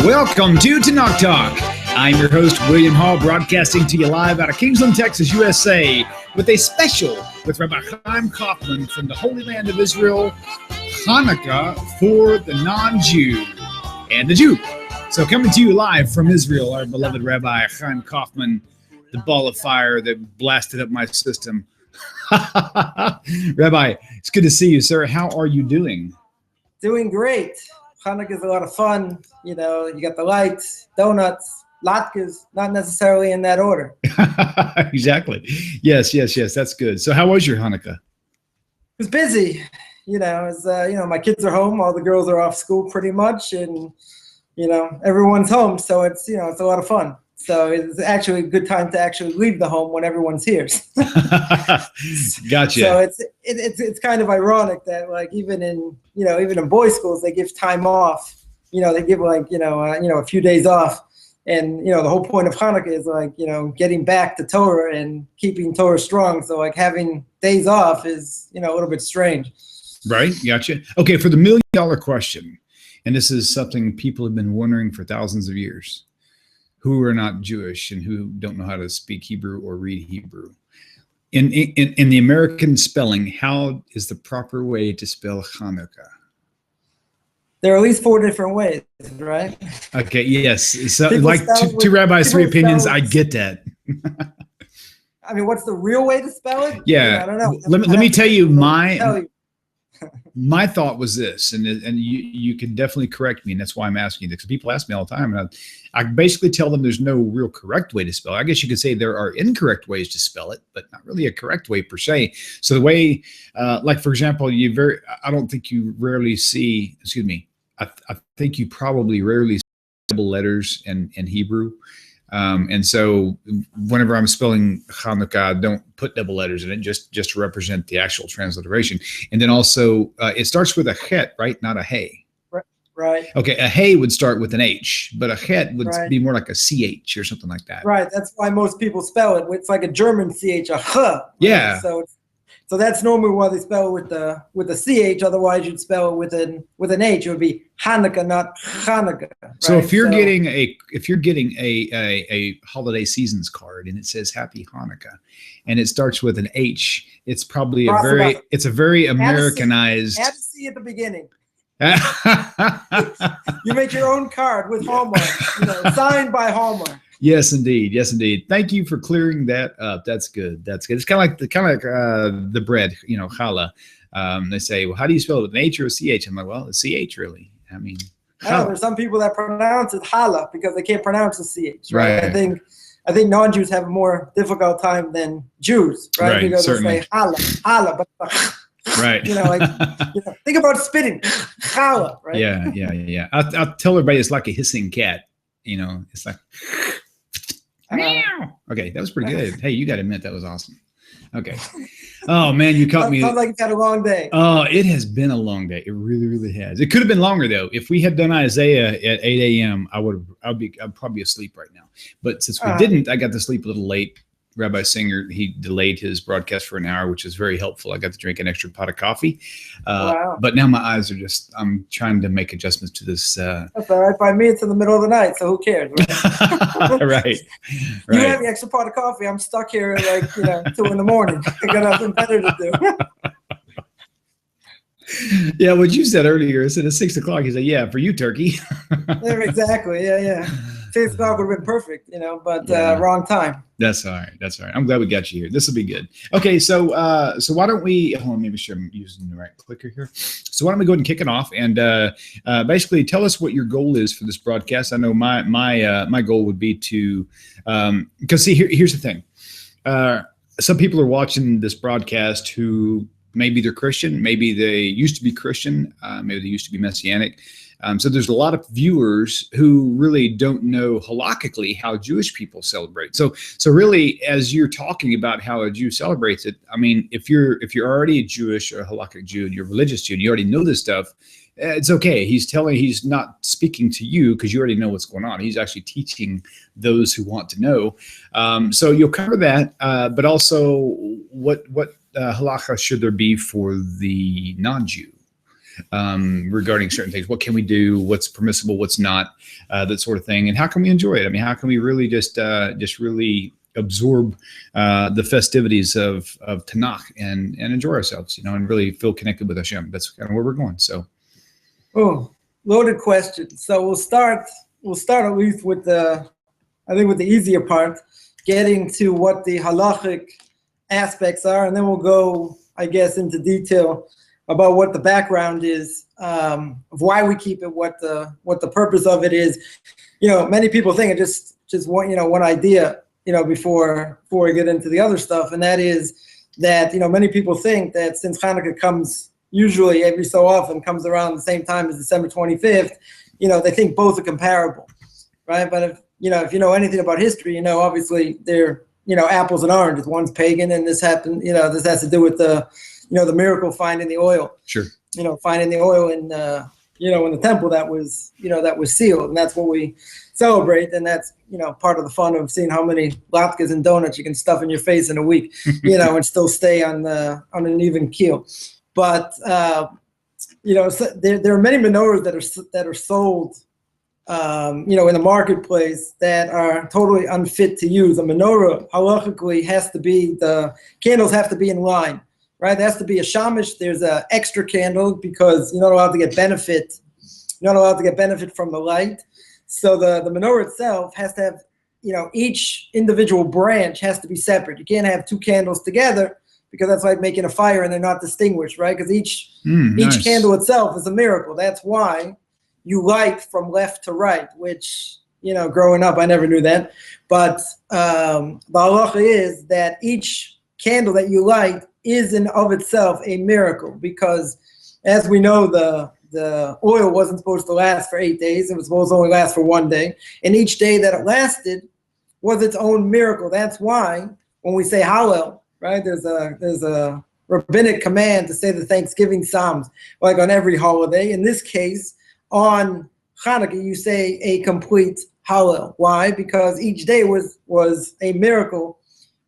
Welcome to Tanakh Talk. I'm your host, William Hall, broadcasting to you live out of Kingsland, Texas, USA, with a special with Rabbi Chaim Coffman from the Holy Land of Israel, Hanukkah for the non-Jew and the Jew. So coming to you live from Israel, our beloved Rabbi Chaim Coffman, the ball of fire that blasted up my system. Rabbi, it's good to see you, sir. How are you doing? Doing great. Hanukkah is a lot of fun. You know, you got the lights, donuts, latkes, not necessarily in that order. Exactly. Yes. That's good. So how was your Hanukkah? It was busy. You know, my kids are home. All the girls are off school pretty much. And, you know, everyone's home. So it's, you know, it's a lot of fun. So it's actually a good time to actually leave the home when everyone's here. Gotcha. So it's kind of ironic that like even in boys' schools they give time off. You know, they give like a few days off, and you know the whole point of Hanukkah is like getting back to Torah and keeping Torah strong. So like having days off is a little bit strange. Right. Gotcha. Okay, for the $1 million question, and this is something people have been wondering for thousands of years. Who are not Jewish and who don't know how to speak Hebrew or read Hebrew. In the American spelling, how is the proper way to spell Hanukkah? There are at least 4 different ways, right? Okay, yes. So like two rabbis, 3 opinions, I get that. I mean, what's the real way to spell it? Yeah. I don't know. Let me tell you my thought was this, and you can definitely correct me, and that's why I'm asking you this. People ask me all the time, and I basically tell them there's no real correct way to spell it. I guess you could say there are incorrect ways to spell it, but not really a correct way per se. So the way, like for example, I don't think you rarely see, I think you probably rarely see double letters in Hebrew. And so whenever I'm spelling Chanukah, I don't put double letters in it, just to represent the actual transliteration. And then also it starts with a het, right? Not a hey. Right. Okay. A hey would start with an H, but a het would be more like a CH or something like that. Right. That's why most people spell it. It's like a German CH, a H. Right? Yeah. So that's normally why they spell it with the CH. Otherwise, you'd spell it with an H. It would be Hanukkah, not Chanukah. Right? So if you're getting a holiday seasons card and it says Happy Hanukkah, and it starts with an H, it's probably a very Americanized. Add a C at the beginning. You make your own card with Hallmark, signed by Hallmark. Yes, indeed. Thank you for clearing that up. That's good. It's kind of like the bread, challah. They say, well, how do you spell it, with an H or a CH? I'm like, well, it's CH really. I mean, there's some people that pronounce it challah because they can't pronounce the CH. Right. I think non-Jews have a more difficult time than Jews, right? Because certainly. They say challah, but right. Think about spitting challah, right? Yeah. I'll tell everybody it's like a hissing cat. It's like, meow. Okay, that was pretty good. Hey, you got to admit that was awesome. Okay. Oh man, you caught me. Sounds like you've had a long day. Oh, it has been a long day. It really, really has. It could have been longer though. If we had done Isaiah at 8 a.m., I'd probably be asleep right now. But since we didn't, I got to sleep a little late. Rabbi Singer, he delayed his broadcast for an hour, which is very helpful. I got to drink an extra pot of coffee. Wow. But now my eyes are I'm trying to make adjustments to this. That's all right. By me, it's in the middle of the night, so who cares? Right. Right. You have the extra pot of coffee. I'm stuck here at 2 a.m. I got nothing better to do. Yeah, what you said earlier, I said at 6 o'clock, he said, yeah, for you, turkey. Yeah, exactly. Yeah. 6 o'clock would have been perfect, but wrong time. That's all right. I'm glad we got you here. This will be good. Okay, so why don't we, hold on, maybe sure I'm using the right clicker here. So why don't we go ahead and kick it off and basically tell us what your goal is for this broadcast. I know my goal would be to, because see, here's the thing. Some people are watching this broadcast who maybe they're Christian, maybe they used to be Christian, maybe they used to be Messianic. So there's a lot of viewers who really don't know halakhically how Jewish people celebrate. So really, as you're talking about how a Jew celebrates it, I mean, if you're already a Jewish or a halakhic Jew and you're a religious Jew and you already know this stuff, it's okay. He's not speaking to you because you already know what's going on. He's actually teaching those who want to know. So you'll cover that, but also what halakha should there be for the non-Jew? regarding certain things. What can we do? What's permissible? What's not? That sort of thing. And how can we enjoy it? I mean, how can we really just really absorb the festivities of Tanakh and enjoy ourselves, and really feel connected with Hashem? That's kind of where we're going. So, loaded question. So we'll start at least with the easier part, getting to what the halachic aspects are, and then we'll go, I guess, into detail about what the background is, of why we keep it, what the purpose of it is. Many people think it just one idea, before we get into the other stuff, and that is that, many people think that since Hanukkah comes usually every so often, comes around the same time as December 25th, they think both are comparable, right? But if you know anything about history, obviously they're, apples and oranges. One's pagan, and this happened, this has to do with the miracle finding the oil. Sure. Finding the oil in the temple that was sealed, and that's what we celebrate. And that's, part of the fun of seeing how many latkes and donuts you can stuff in your face in a week, and still stay on an even keel. But so there are many menorahs that are sold, in the marketplace that are totally unfit to use. A menorah halachically the candles have to be in line, right? There has to be a shamish. There's an extra candle because you're not allowed to get benefit. You're not allowed to get benefit from the light. So the menorah itself has to have, each individual branch has to be separate. You can't have two candles together, because that's like making a fire and they're not distinguished, right? Because each candle itself is a miracle. That's why you light from left to right, which, growing up, I never knew that. But the halacha is that each candle that you light is in of itself a miracle, because as we know, the oil wasn't supposed to last for 8 days. It was supposed to only last for 1 day. And each day that it lasted was its own miracle. That's why when we say Hallel, right, there's a rabbinic command to say the Thanksgiving Psalms, like on every holiday. In this case, on Hanukkah, you say a complete Hallel. Why? Because each day was a miracle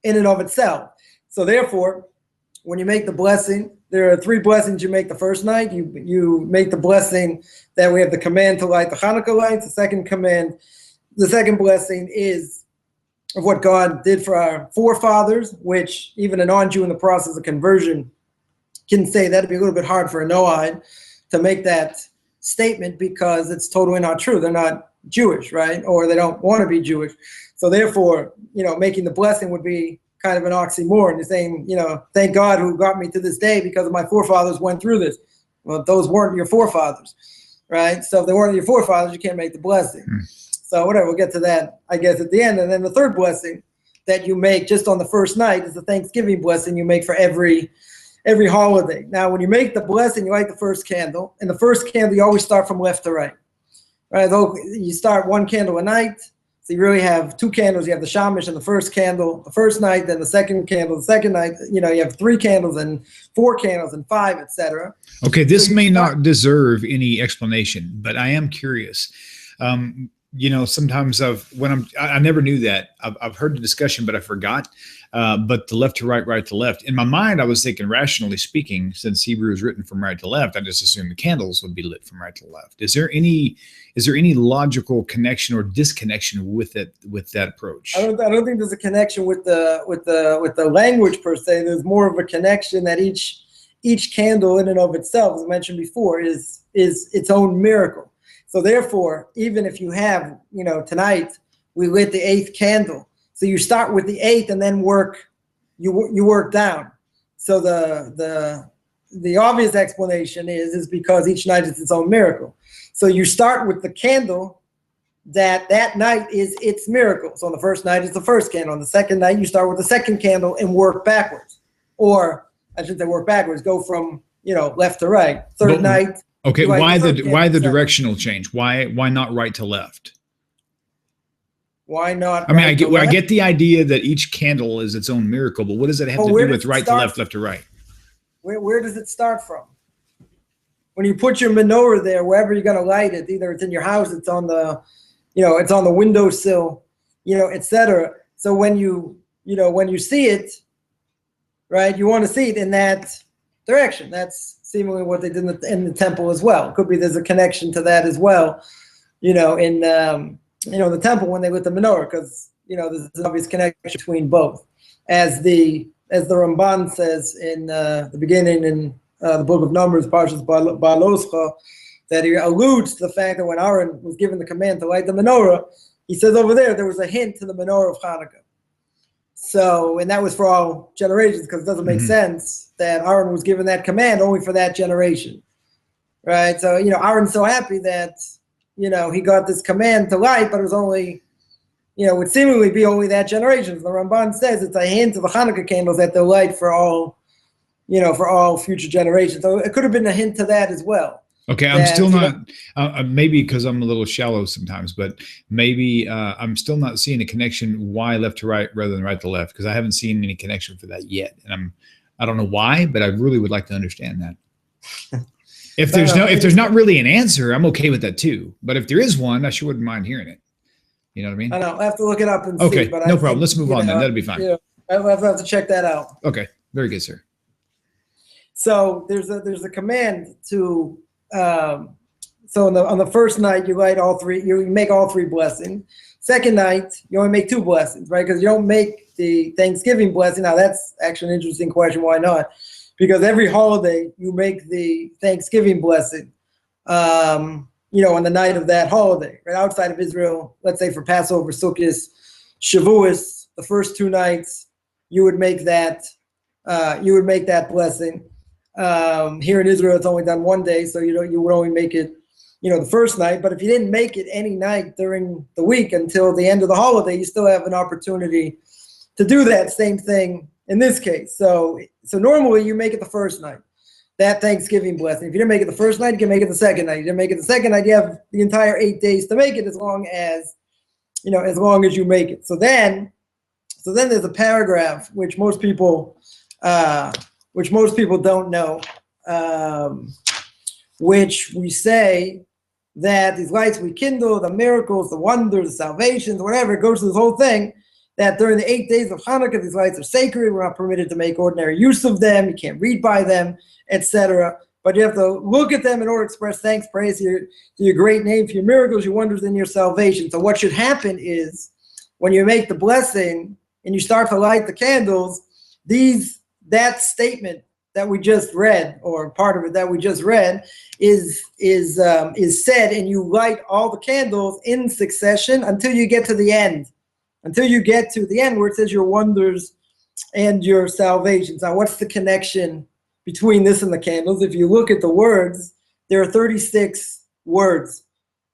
in and of itself. So therefore, when you make the blessing, there are 3 blessings you make the first night. You make the blessing that we have the command to light the Hanukkah lights. The second blessing is of what God did for our forefathers, which even a non-Jew in the process of conversion can say. That'd be a little bit hard for a Noahide to make that statement, because it's totally not true. They're not Jewish, right? Or they don't want to be Jewish. So therefore, making the blessing would be kind of an oxymoron. You're saying, thank God who got me to this day because my forefathers went through this. Well, those weren't your forefathers, right? So if they weren't your forefathers, you can't make the blessing. So whatever, we'll get to that, I guess, at the end. And then the third blessing that you make just on the first night is the Thanksgiving blessing you make for every holiday. Now, when you make the blessing, you light the first candle. And the first candle, you always start from left to right. Right? You start 1 candle a night. So you really have 2 candles. You have the shamish and the first candle the first night, then the second candle the second night. You have 3 candles and 4 candles and 5, etc. Okay, this may not deserve any explanation, but I am curious. Sometimes I never knew that. I've heard the discussion, but I forgot. But the left to right, right to left. In my mind, I was thinking, rationally speaking, since Hebrew is written from right to left, I just assumed the candles would be lit from right to left. Is there any logical connection or disconnection with that approach? I don't think there's a connection with the language per se. There's more of a connection that each candle in and of itself, as I mentioned before, is its own miracle. So therefore, even if you have, tonight we lit the 8th candle. So you start with the 8th and then you work down. So the obvious explanation is because each night is its own miracle. So you start with the candle that night is its miracle. So on the first night, it's the first candle. On the second night, you start with the second candle and work backwards. Or I shouldn't say work backwards, go from, left to right. Third night. Okay, why the directional change? Why not right to left? Why not? I mean, I get the idea that each candle is its own miracle, but what does it have to do with right to left, left to right? Where does it start from? When you put your menorah there, wherever you're going to light it, either it's in your house, it's on the, it's on the windowsill, etc. So when you see it, right, you want to see it in that direction. That's seemingly what they did in the temple as well. Could be there's a connection to that as well, in the temple when they lit the menorah, because there's an obvious connection between both, as the Ramban says in the beginning in the book of Numbers, Parshas Baaloscha, that he alludes to the fact that when Aaron was given the command to light the menorah, he says over there was a hint to the menorah of Hanukkah. So, and that was for all generations, because it doesn't make sense that Aaron was given that command only for that generation, right? So, Aaron's so happy that, he got this command to light, but it was only, would seemingly be only that generation. The Ramban says it's a hint of the Hanukkah candles that they'll light for all, for all future generations. So it could have been a hint to that as well. Okay, I'm still not, maybe because I'm a little shallow sometimes, but maybe I'm still not seeing a connection why left to right rather than right to left, because I haven't seen any connection for that yet. And I don't know why, but I really would like to understand that. If there's not really an answer, I'm okay with that too. But if there is one, I sure wouldn't mind hearing it. You know what I mean? I know. I have to look it up and see. Okay, But no problem. Let's move on then. That'll be fine. I'll have to check that out. Okay, very good, sir. So there's a command to. So on the first night you light all three. You make all three blessings. Second night you only make two blessings, right? Because you don't make the Thanksgiving blessing. Now that's actually an interesting question. Why not? Because every holiday you make the Thanksgiving blessing. On the night of that holiday, right outside of Israel. Let's say for Passover, Sukkot, Shavuos, the first two nights you would make that. You would make that blessing. Here in Israel, it's only done one day, so you would only make it, the first night. But if you didn't make it any night during the week until the end of the holiday, you still have an opportunity to do that same thing in this case. So normally you make it the first night, that Thanksgiving blessing. If you didn't make it the first night, you can make it the second night. You didn't make it the second night, you have the entire 8 days to make it, as long as you make it. So then there's a paragraph which most people don't know, which we say that these lights we kindle, the miracles, the wonders, the salvations, whatever, it goes to this whole thing, that during the 8 days of Hanukkah, these lights are sacred. We're not permitted to make ordinary use of them. You can't read by them, etc. But you have to look at them in order to express thanks, praise to your great name, for your miracles, your wonders, and your salvation. So what should happen is, when you make the blessing and you start to light the candles, that statement that we just read, or part of it that we just read, is said, and you light all the candles in succession until you get to the end. Until you get to the end where it says your wonders and your salvations. Now, what's the connection between this and the candles? If you look at the words, there are 36 words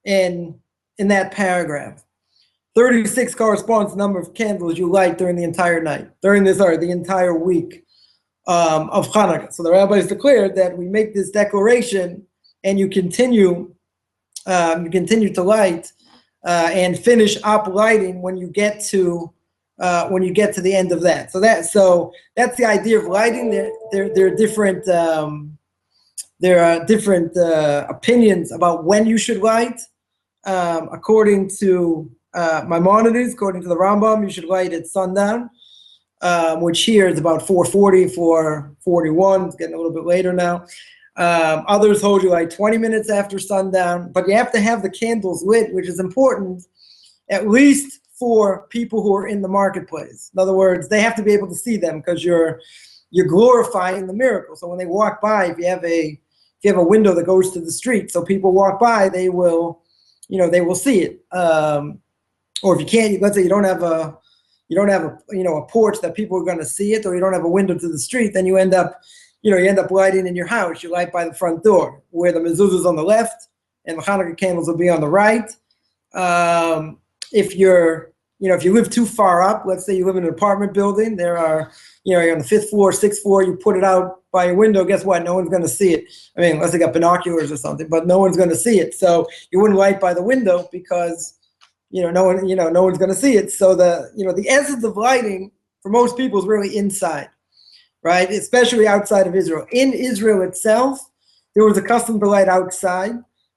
in that paragraph. 36 corresponds to the number of candles you light during the entire night, the entire week of Hanukkah. So the rabbis declared that we make this declaration, and you continue to light and finish up lighting when you get to the end of that. So that's the idea of lighting. There are different opinions about when you should light. According to Maimonides, according to the Rambam, you should light at sundown, which here is about 4:40, 4:41. It's getting a little bit later now. Others hold you like 20 minutes after sundown, but you have to have the candles lit, which is important, at least for people who are in the marketplace. In other words, they have to be able to see them, because you're glorifying the miracle. So when they walk by, if you have a window that goes to the street, so people walk by, they will see it. Or if you can't, let's say you don't have a porch that people are going to see it, or you don't have a window to the street, then you end up lighting in your house. You light by the front door, where the mezuzah is on the left and the Hanukkah candles will be on the right. If you live too far up, let's say you live in an apartment building, you're on the 5th floor, 6th floor, you put it out by your window, guess what? No one's going to see it. I mean, unless they got binoculars or something, but no one's going to see it. So you wouldn't light by the window, because no one's going to see it. So the essence of lighting for most people is really inside, right? Especially outside of Israel. In Israel itself, there was a custom to light outside,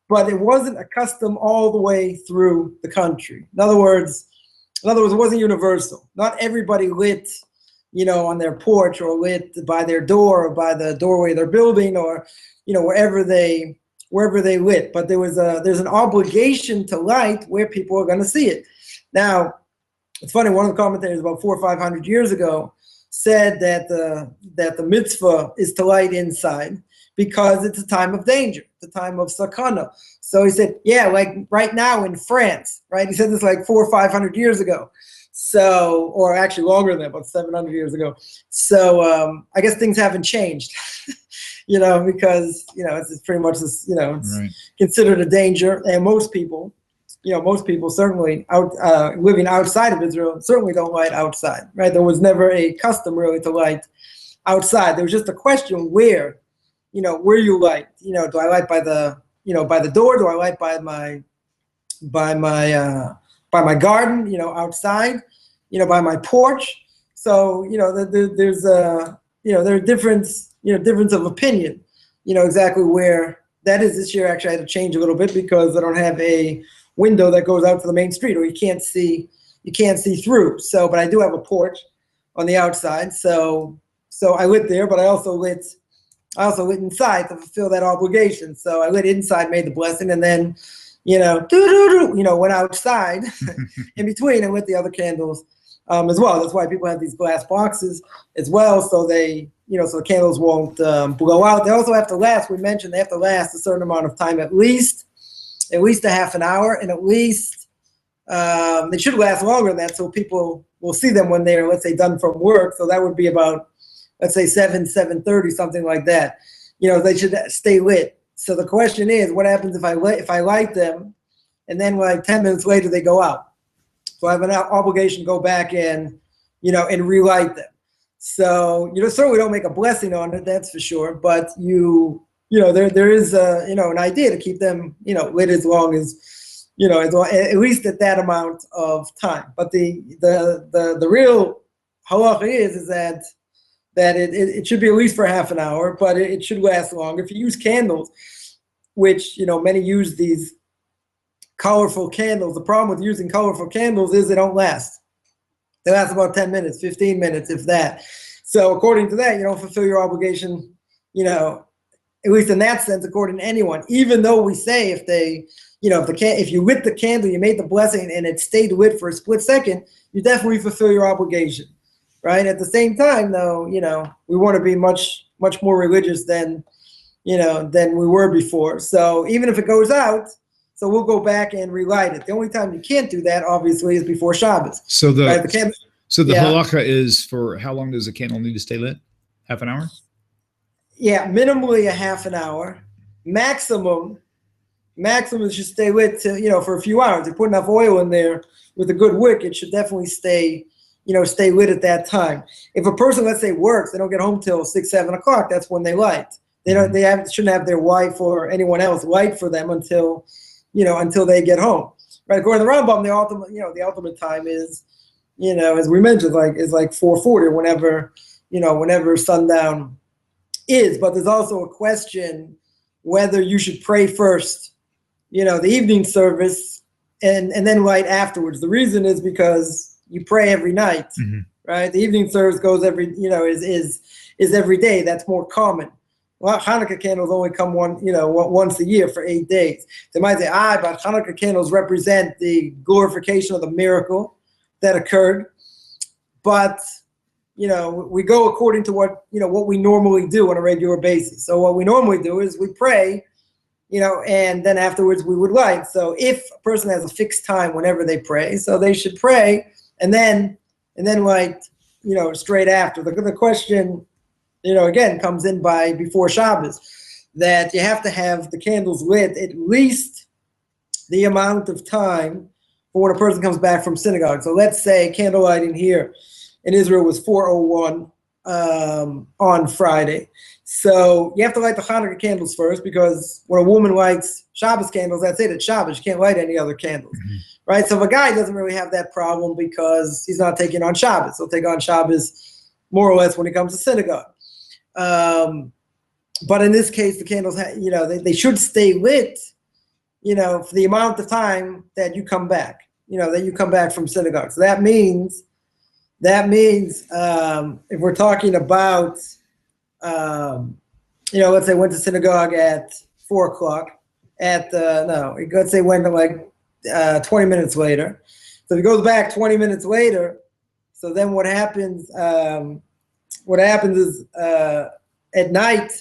but it wasn't a custom all the way through the country. In other words, it wasn't universal. Not everybody lit on their porch, or lit by their door, or by the doorway of their building, or, wherever they lit. But there's an obligation to light where people are going to see it. Now, it's funny, one of the commentators about 400 or 500 years ago said that the mitzvah is to light inside because it's a time of danger, the time of sakana. So he said, yeah, like right now in France, right? He said this like 400 or 500 years ago. So, or actually longer than that, about 700 years ago. So I guess things haven't changed, because, it's pretty much this, it's Right. considered a danger. And most people certainly living outside of Israel certainly don't light outside, right? There was never a custom really to light outside. There was just a question where you light. Do I light by the door? Do I light by my garden? Outside? By my porch? So there's there are difference of opinion. Exactly where that is. This year actually I had to change a little bit because I don't have a window that goes out to the main street, or you can't see through. So, but I do have a porch on the outside. So I lit there, but I also lit inside to fulfill that obligation. So I lit inside, made the blessing, and then, went outside in between and lit the other candles as well. That's why people have these glass boxes as well, so they, so the candles won't blow out. They also have to last. We mentioned they have to last a certain amount of time, at least a half an hour, and at least they should last longer than that, so people will see them when they're, let's say, done from work. So that would be about, let's say, 7:30, something like that. They should stay lit. So the question is, what happens if I light them, and then like 10 minutes later they go out? So I have an obligation to go back and relight them. So certainly don't make a blessing on it, that's for sure. But there is an idea to keep them lit as long as at least at that amount of time. But the real halacha is that it should be at least for half an hour, but it should last longer. If you use candles, which many use these colorful candles, the problem with using colorful candles is they don't last. They last about 10 minutes, 15 minutes, if that. So according to that, you don't fulfill your obligation, at least in that sense, according to anyone. Even though we say if you lit the candle, you made the blessing, and it stayed lit for a split second, you definitely fulfill your obligation, right? At the same time, though, we want to be much more religious than we were before. So even if it goes out, so we'll go back and relight it. The only time you can't do that, obviously, is before Shabbos. So the right? halakha is, for how long does a candle need to stay lit? Half an hour? Yeah, minimally a half an hour. Maximum should stay lit to, for a few hours. You put enough oil in there with a good wick, it should definitely stay lit at that time. If a person, let's say, works, they don't get home till 6, 7 o'clock, that's when they light. Shouldn't have their wife or anyone else light for them until they get home. Right? According to the Rambam, the ultimate time is, as we mentioned, is like 4:40, whenever sundown is. But there's also a question whether you should pray first, the evening service, and then light afterwards. The reason is because you pray every night, right? The evening service goes is every day. That's more common. Well, Hanukkah candles only come once a year for 8 days. They might say, but Hanukkah candles represent the glorification of the miracle that occurred. But, we go according to what we normally do on a regular basis. So what we normally do is we pray, and then afterwards we would light. So if a person has a fixed time whenever they pray, so they should pray and then light, straight after. The question, again, comes in by before Shabbos, that you have to have the candles lit at least the amount of time for when a person comes back from synagogue. So let's say candle lighting here in Israel was 4:01 on Friday. So you have to light the Hanukkah candles first, because when a woman lights Shabbos candles, that's it, it's Shabbos. You can't light any other candles, right? So if a guy doesn't really have that problem because he's not taking on Shabbos. He'll take on Shabbos more or less when he comes to synagogue. But in this case, the candles, they should stay lit, for the amount of time that you come back, that you come back from synagogue. So that means That means if we're talking about, let's say went to synagogue at 4 o'clock. Let's say went like 20 minutes later. So if he goes back 20 minutes later, so then what happens? What happens is at night,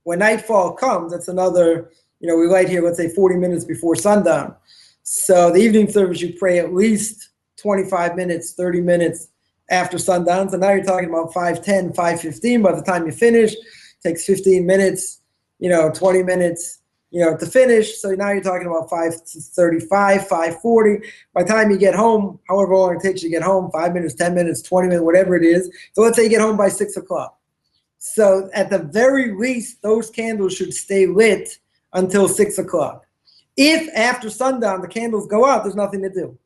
when nightfall comes, that's another. We light here, let's say 40 minutes before sundown. So the evening service, you pray at least 25 minutes, 30 minutes after sundown. So now you're talking about 5:10, 5:15. By the time you finish, it takes 15 minutes, 20 minutes, to finish. So now you're talking about 5:35, 5:40. By the time you get home, however long it takes you to get home, 5 minutes, 10 minutes, 20 minutes, whatever it is. So let's say you get home by 6 o'clock. So at the very least, those candles should stay lit until 6 o'clock. If after sundown the candles go out, there's nothing to do,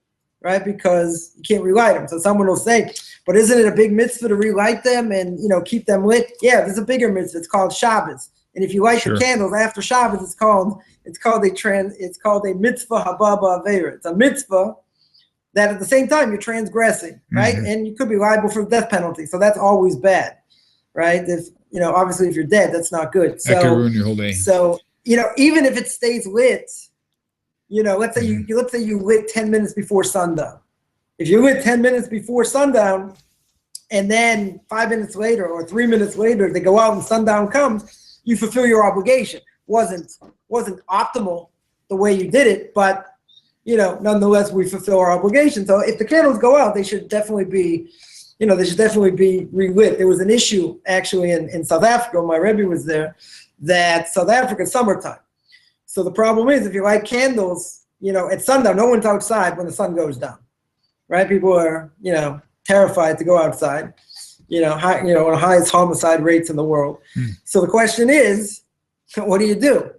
right? Because you can't relight them. So someone will say, but isn't it a big mitzvah to relight them and keep them lit? Yeah, there's a bigger mitzvah. It's called Shabbos. And if you light the candles after Shabbos, it's called a mitzvah hababa avera. It's a mitzvah that at the same time you're transgressing, right? Mm-hmm. And you could be liable for the death penalty. So that's always bad, right? If obviously if you're dead, that's not good. So that could ruin your whole day. So even if it stays lit, let's say you lit 10 minutes before sundown. If you lit 10 minutes before sundown, and then 5 minutes later or 3 minutes later they go out and sundown comes, you fulfill your obligation. Wasn't optimal the way you did it, but nonetheless we fulfill our obligation. So if the candles go out, they should definitely be, relit. There was an issue actually in South Africa. My Rebbe was there. That South Africa summertime. So the problem is if you light candles, at sundown, no one's outside when the sun goes down, right? People are, terrified to go outside, one of the highest homicide rates in the world. So the question is, what do you do?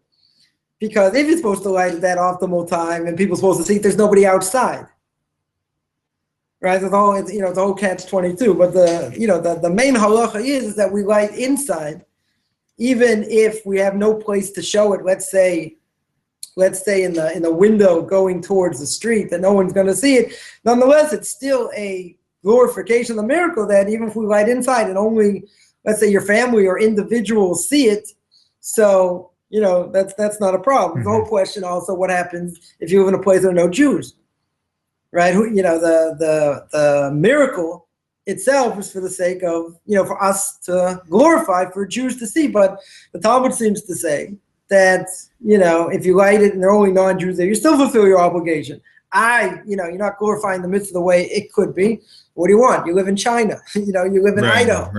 Because if you're supposed to light at that optimal time and people are supposed to see, there's nobody outside, right? It's the whole catch-22. But the main halacha is that we light inside. Even if we have no place to show it, let's say in the window going towards the street that no one's going to see it, nonetheless, it's still a glorification of the miracle that even if we light inside and only, let's say your family or individuals see it, so, that's not a problem. Mm-hmm. The whole question also, what happens if you live in a place where there are no Jews, right? The miracle itself is for the sake of, for us to glorify, for Jews to see. But the Talmud seems to say that, if you light it and there are only non-Jews there, you still fulfill your obligation. You're not glorifying the mitzvah the way it could be. What do you want? You live in China. You live in Idaho.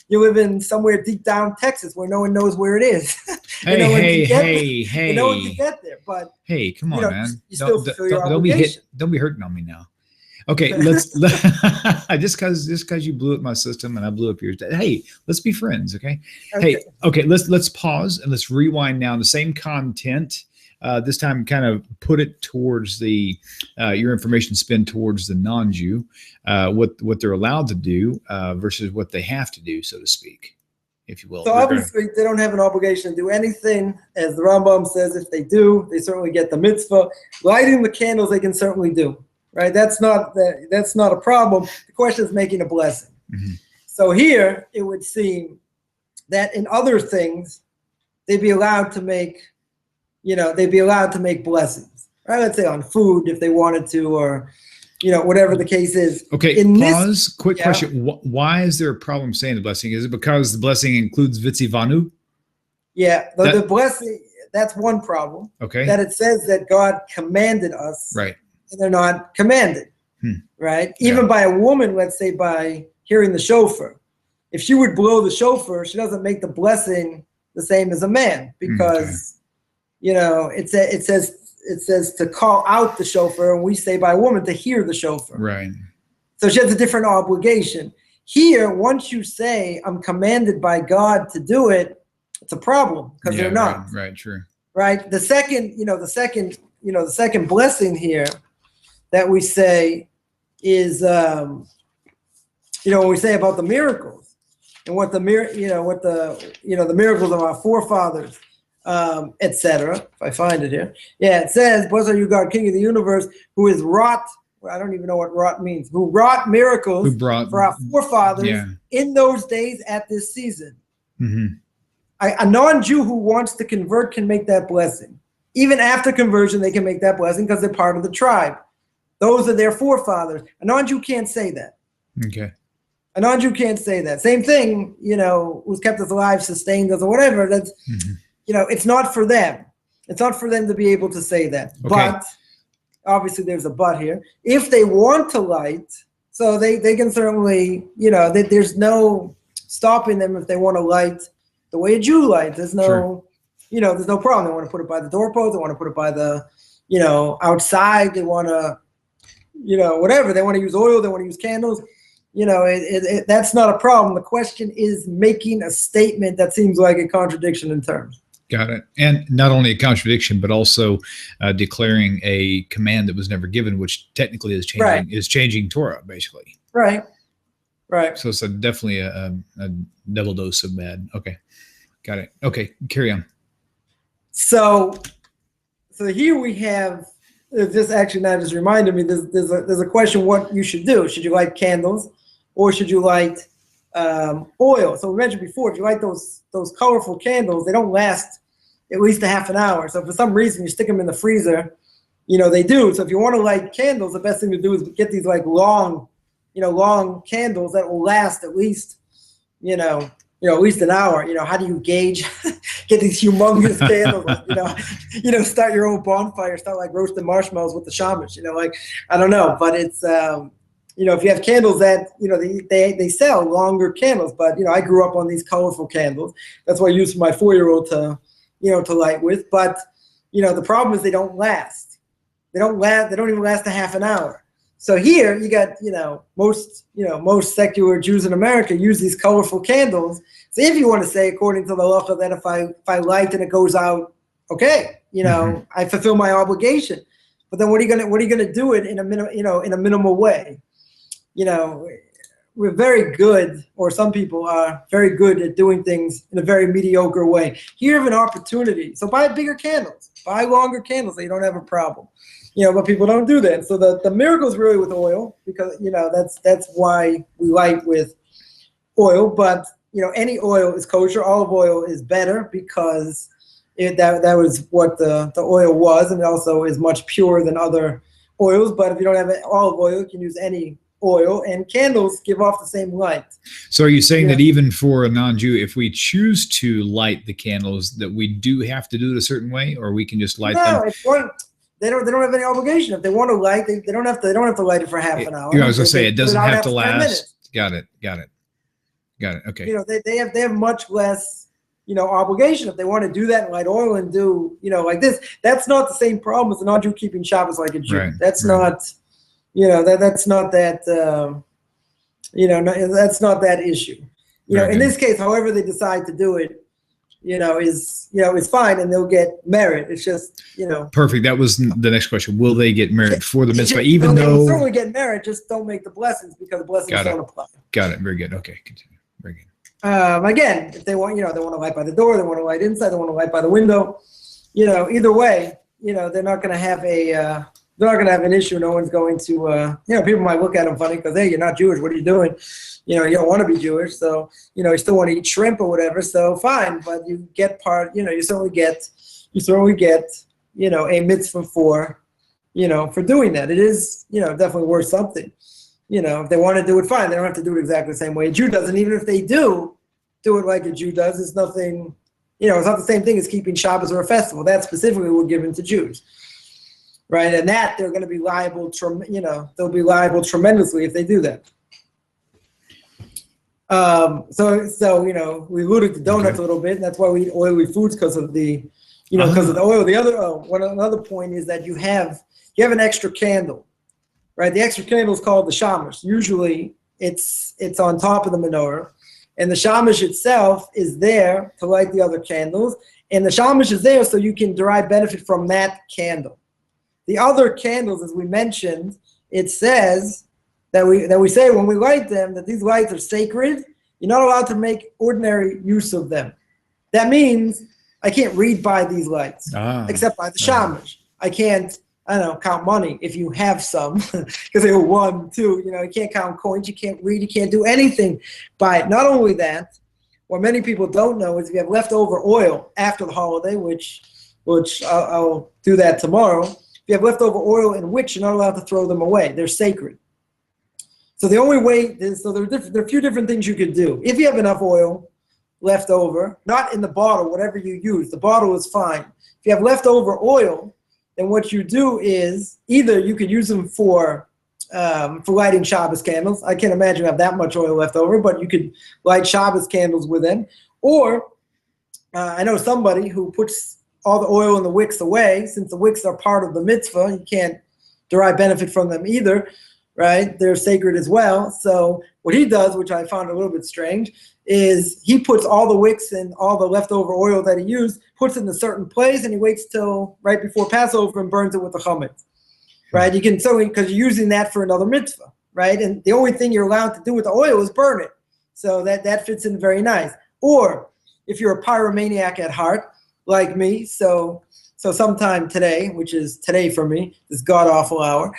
You live in somewhere deep down Texas where no one knows where it is. Hey, no one can get there. But hey, come on, man. You still fulfill your obligation. Don't be hurting on me now. Okay, let's just because you blew up my system and I blew up yours. Hey, let's be friends, okay? Okay, let's pause and let's rewind now. The same content, this time kind of put it towards the your information spin towards the non-Jew, what they're allowed to do versus what they have to do, so to speak, if you will. So obviously they don't have an obligation to do anything. As the Rambam says, if they do, they certainly get the mitzvah. Lighting the candles, they can certainly do. Right, that's not a problem. The question is making a blessing. Mm-hmm. So here it would seem that in other things they'd be allowed to make, blessings. Right, let's say on food if they wanted to, or whatever the case is. Okay, pause. Quick question: why is there a problem saying the blessing? Is it because the blessing includes vitzivanu? Yeah, the blessing. That's one problem. Okay, that it says that God commanded us. Right. And they're not commanded, right? Even by a woman, let's say by hearing the shofar. If she would blow the shofar, she doesn't make the blessing the same as a man because, it says to call out the shofar, and we say by a woman to hear the shofar. Right. So she has a different obligation. Here, once you say I'm commanded by God to do it, it's a problem because they're not. Right. True. Right. The second blessing here that we say is, when we say about the miracles and what the miracles of our forefathers, etc. If I find it here, it says, "Blessed are you, God, King of the universe, who is wrought I don't even know what wrought means, who wrought miracles for our forefathers in those days at this season. Mm-hmm. A non-Jew who wants to convert can make that blessing. Even after conversion, they can make that blessing because they're part of the tribe. Those are their forefathers. A non-Jew can't say that. Okay. A non-Jew can't say that. Same thing, who's kept us alive, sustained us, or whatever. That's, it's not for them. It's not for them to be able to say that. Okay. But obviously, there's a but here. If they want to light, so they can certainly, there's no stopping them if they want to light the way a Jew lights. There's no, there's no problem. They want to put it by the doorpost. They want to put it by the, outside. They want to, whatever. They want to use oil. They want to use candles. That's not a problem. The question is making a statement that seems like a contradiction in terms. Got it. And not only a contradiction, but also declaring a command that was never given, which technically is changing Torah, basically. Right. So it's definitely a double dose of bad. Okay. Got it. Okay. Carry on. So here we have, this actually now just reminded me, there's a question what you should do. Should you light candles or should you light oil? So we mentioned before, if you light those colorful candles, they don't last at least a half an hour. So for some reason you stick them in the freezer, they do. So if you want to light candles, the best thing to do is get these like long candles that will last at least, at least an hour. How do you gauge, get these humongous candles, start your own bonfire, start like roasting marshmallows with the shamash, I don't know, but it's, if you have candles that, they sell longer candles, but, I grew up on these colorful candles. That's what I used for my 4-year-old to light with. But, the problem is they don't last. They don't even last a half an hour. So here you got, most secular Jews in America use these colorful candles. So if you want to say, according to the halacha, that if I light and it goes out, okay, I fulfill my obligation. But then what are you gonna do it in a minimal way? We're very good, or some people are very good at doing things in a very mediocre way. Here you have an opportunity. So buy bigger candles, buy longer candles, so you don't have a problem. But people don't do that. So the miracle is really with oil, because that's why we light with oil. But any oil is kosher. Olive oil is better because that was what the oil was, and it also is much purer than other oils. But if you don't have olive oil, you can use any oil, and candles give off the same light. So are you saying that even for a non-Jew, if we choose to light the candles, that we do have to do it a certain way, or we can just light them? No, they don't have any obligation. If they want to light, they don't have to light it for half an hour. I was going to say, it doesn't have to last. Got it. Okay. They have much less, obligation. If they want to do that and light oil and do, like this, that's not the same problem as a non-Jew keeping Shabbos like a Jew. Right. That's not, that's not that, that's not that issue. In this case, however they decide to do it, is fine, and they'll get merit. It's just, Perfect. That was the next question. Will they get merit for the mitzvah, even though? They'll certainly get merit, just don't make the blessings, because the blessings don't apply. Got it. Very good. Okay. Continue. Very good. Again, if they want, they want to light by the door, they want to light inside, they want to light by the window, either way, they're not going to have an issue. No one's going to, people might look at them funny because, hey, you're not Jewish. What are you doing? You don't want to be Jewish. So, you still want to eat shrimp or whatever. So fine. But you get you certainly get, a mitzvah for doing that. It is, definitely worth something. If they want to do it, fine. They don't have to do it exactly the same way a Jew does. And even if they do it like a Jew does, it's nothing, it's not the same thing as keeping Shabbos or a festival. That specifically were given to Jews. Right, and that they're going to be liable. They'll be liable tremendously if they do that. So we alluded to donuts a little bit, and that's why we eat oily foods, because of the, because of the oil. The other another point is that you have an extra candle, right? The extra candle is called the shamash. Usually, it's on top of the menorah, and the shamash itself is there to light the other candles, and the shamash is there so you can derive benefit from that candle. The other candles, as we mentioned, it says that we say when we light them that these lights are sacred. You're not allowed to make ordinary use of them. That means I can't read by these lights except by the shamash. I can't, I don't know, count money if you have some, because they were 1, 2, you can't count coins, you can't read, you can't do anything by it. Not only that, what many people don't know is if you have leftover oil after the holiday, which I'll do that tomorrow. If you have leftover oil and wicks, you're not allowed to throw them away. They're sacred. So the only way is, there are a few different things you could do. If you have enough oil left over, not in the bottle, whatever you use, the bottle is fine. If you have leftover oil, then what you do is either you could use them for lighting Shabbos candles. I can't imagine you have that much oil left over, but you could light Shabbos candles with them. Or I know somebody who puts all the oil and the wicks away. Since the wicks are part of the mitzvah, you can't derive benefit from them either, right? They're sacred as well. So what he does, which I found a little bit strange, is he puts all the wicks and all the leftover oil that he used, puts it in a certain place, and he waits till right before Passover and burns it with the chametz, right? You can certainly, because you're using that for another mitzvah, right? And the only thing you're allowed to do with the oil is burn it. So that fits in very nice. Or if you're a pyromaniac at heart, like me, so sometime today, which is today for me, this god-awful hour,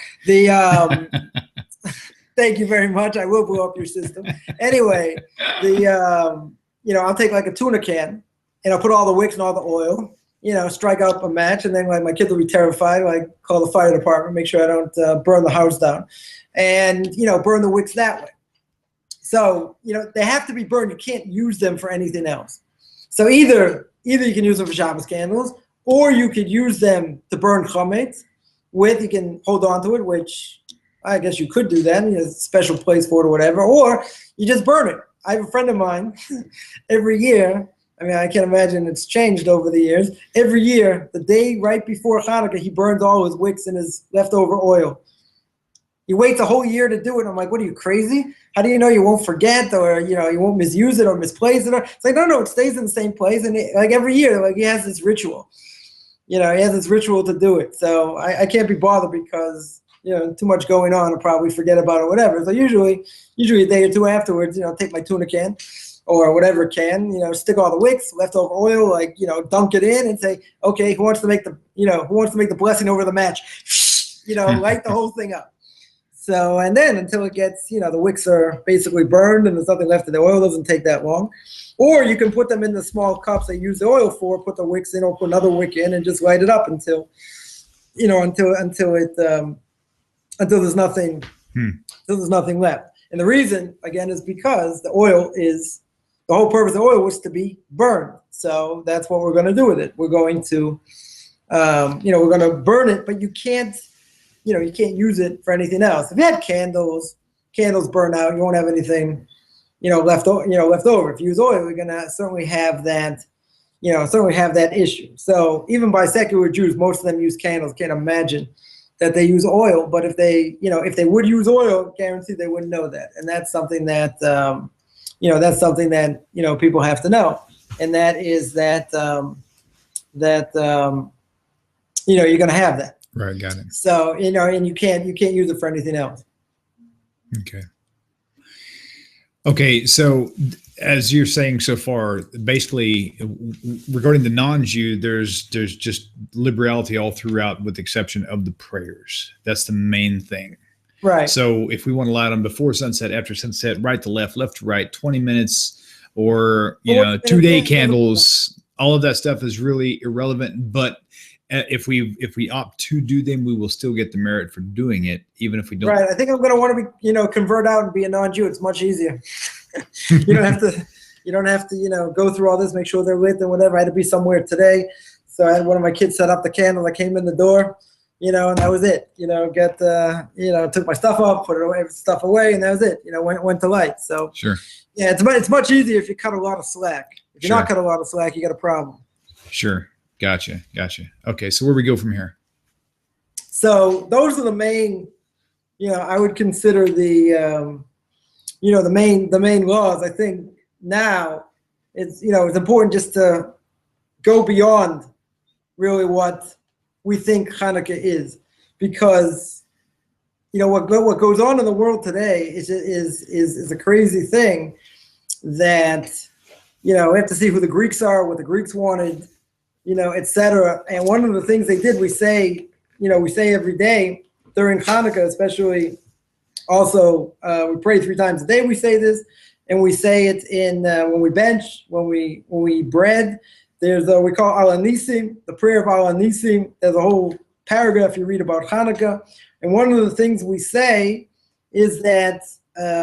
thank you very much. I will blow up your system. Anyway, I'll take like a tuna can and I'll put all the wicks and all the oil, strike up a match, and then like my kids will be terrified, like call the fire department, make sure I don't burn the house down, and burn the wicks that way. So, they have to be burned. You can't use them for anything else. So either you can use them for Shabbos candles, or you could use them to burn chametz with. You can hold on to it, which I guess you could do that. A special place for it or whatever, or you just burn it. I have a friend of mine every year. I mean, I can't imagine it's changed over the years. Every year, the day right before Hanukkah, he burns all his wicks and his leftover oil. He waits a whole year to do it. I'm like, what are you, crazy? How do you know you won't forget, or you won't misuse it or misplace it? It's like, no, it stays in the same place. And like every year, like he has this ritual. He has this ritual to do it. So I can't be bothered because too much going on, I'll probably forget about it or whatever. So usually a day or two afterwards, take my tuna can or whatever can, stick all the wicks, leftover oil, like, dunk it in and say, okay, who wants to make the blessing over the match? Light the whole thing up. So, and then until it gets, the wicks are basically burned and there's nothing left of the oil, doesn't take that long. Or you can put them in the small cups they use the oil for, put the wicks in or put another wick in and just light it up until there's nothing, until there's nothing left. And the reason, again, is because the whole purpose of the oil was to be burned. So that's what we're going to do with it. We're going to, we're going to burn it, but you can't use it for anything else. If you had candles burn out, you won't have anything, left over. If you use oil, you're going to certainly have that issue. So even by secular Jews, most of them use candles. Can't imagine that they use oil, but if they would use oil, guaranteed they wouldn't know that. And that's something that, people have to know. And that is that you're going to have that. Right. Got it. So, and you can't use it for anything else. Okay. So as you're saying so far, basically regarding the non-Jew, there's just liberality all throughout with the exception of the prayers. That's the main thing. Right. So if we want to light them before sunset, after sunset, right to left, left to right, 20 minutes, or 2-day candles, all of that stuff is really irrelevant. But if we opt to do them, we will still get the merit for doing it, even if we don't. Right. I think I'm going to want to be, convert out and be a non-Jew. It's much easier. You don't have to, go through all this, make sure they're lit and whatever. I had to be somewhere today. So I had one of my kids set up the candle. I came in the door, and that was it. Took my stuff up, put stuff away, and that was it. Went to light. So sure. Yeah, it's much easier if you cut a lot of slack. If you're not cut a lot of slack, you got a problem. Sure. Gotcha. Okay, so where we go from here? So those are the main, I would consider the, the main laws. I think now it's important just to go beyond really what we think Hanukkah is, because what goes on in the world today is a crazy thing that we have to see who the Greeks are, what the Greeks wanted, etc. And one of the things they did, we say we say every day during Hanukkah, especially. Also, we pray 3 times a day. We say this, and we say it in when we bench, when we eat bread. There's we call Al Anisim, the prayer of Al Anisim. There's a whole paragraph you read about Hanukkah, and one of the things we say is that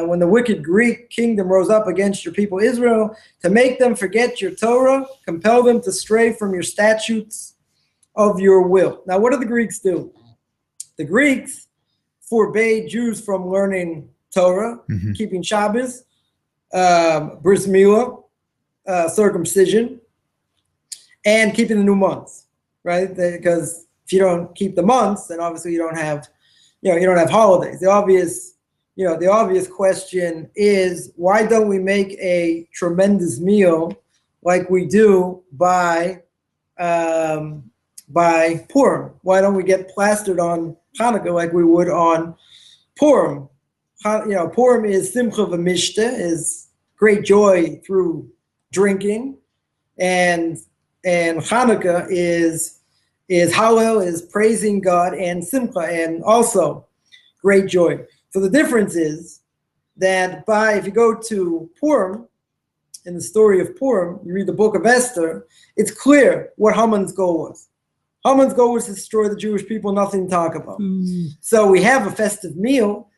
when the wicked Greek kingdom rose up against your people Israel, to make them forget your Torah, compel them to stray from your statutes of your will. Now, what do the Greeks do? The Greeks forbade Jews from learning Torah, keeping Shabbos, bris milah, circumcision, and keeping the new months, right? Because if you don't keep the months, then obviously you don't have holidays. The obvious question is, why don't we make a tremendous meal like we do by Purim? Why don't we get plastered on Hanukkah like we would on Purim? Purim is simcha v'mishta, is great joy through drinking, and Hanukkah is Hallel, is praising God, and simcha, and also great joy. So the difference is that if you go to Purim, in the story of Purim, you read the book of Esther, it's clear what Haman's goal was. Haman's goal was to destroy the Jewish people, nothing to talk about. So we have a festive meal,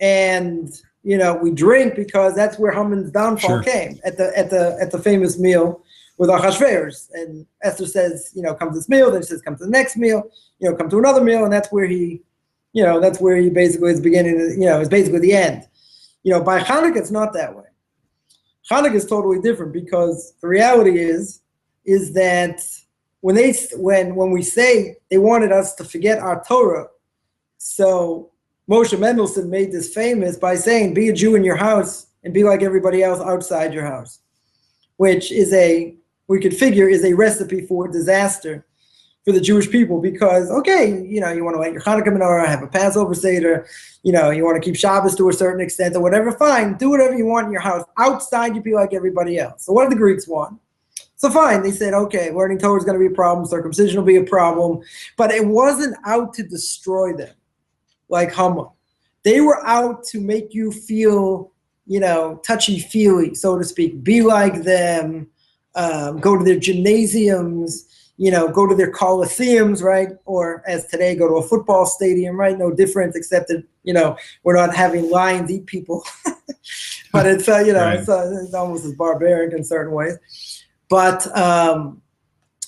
and we drink because that's where Haman's downfall came, at the famous meal with Achashverosh. And Esther says, come to this meal, then she says, come to the next meal, come to another meal, and that's where he basically is beginning, is basically the end. By Hanukkah, it's not that way. Hanukkah is totally different, because the reality is that when we say they wanted us to forget our Torah, so Moshe Mendelssohn made this famous by saying, be a Jew in your house and be like everybody else outside your house, which is we could figure is a recipe for disaster for the Jewish people, because, you want to light your Hanukkah menorah, have a Passover Seder, you want to keep Shabbos to a certain extent or whatever, fine, do whatever you want in your house. Outside, you be like everybody else. So what do the Greeks want? So fine, they said, okay, learning Torah is going to be a problem, circumcision will be a problem, but it wasn't out to destroy them like Haman. They were out to make you feel, touchy-feely, so to speak, be like them, go to their gymnasiums, go to their coliseums, right? Or as today, go to a football stadium, right? No difference except that, we're not having lions eat people. But it's, right. It's almost as barbaric in certain ways. But,